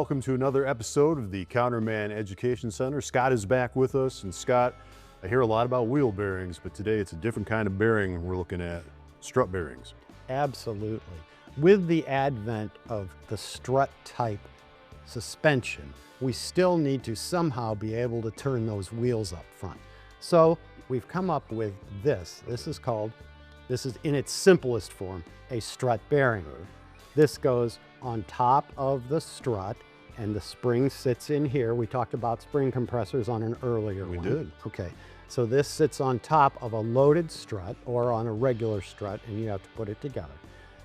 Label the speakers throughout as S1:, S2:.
S1: welcome to another episode of the Counterman Education Center. Scott is back with us, and Scott, I hear a lot about wheel bearings, but today it's a different kind of bearing we're looking at, strut bearings.
S2: Absolutely. With the advent of the strut type suspension, we still need to somehow be able to turn those wheels up front. So we've come up with this. This is in its simplest form, a strut bearing. This goes on top of the strut and the spring sits in here. We talked about spring compressors on an earlier one.
S1: We did.
S2: Okay, so this sits on top of a loaded strut or on a regular strut, and you have to put it together.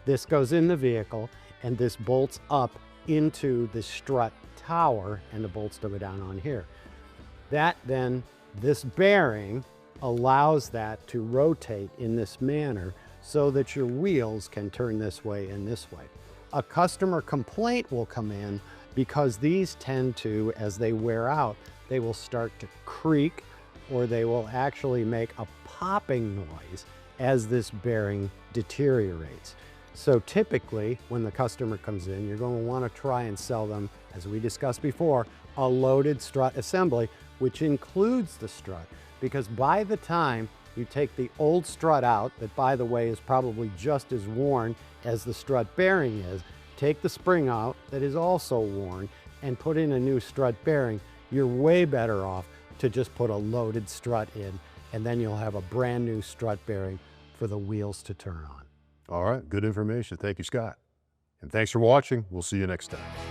S2: This goes in the vehicle and this bolts up into the strut tower, and the bolts to go down on here. This bearing allows that to rotate in this manner so that your wheels can turn this way and this way. A customer complaint will come in because these tend to, as they wear out, they will start to creak, or they will actually make a popping noise as this bearing deteriorates. So typically, when the customer comes in, you're going to want to try and sell them, as we discussed before, a loaded strut assembly, which includes the strut, because by the time you take the old strut out, that by the way is probably just as worn as the strut bearing is, take the spring out that is also worn, and put in a new strut bearing, you're way better off to just put a loaded strut in, and then you'll have a brand new strut bearing for the wheels to turn on.
S1: All right, good information. Thank you, Scott. And thanks for watching. We'll see you next time.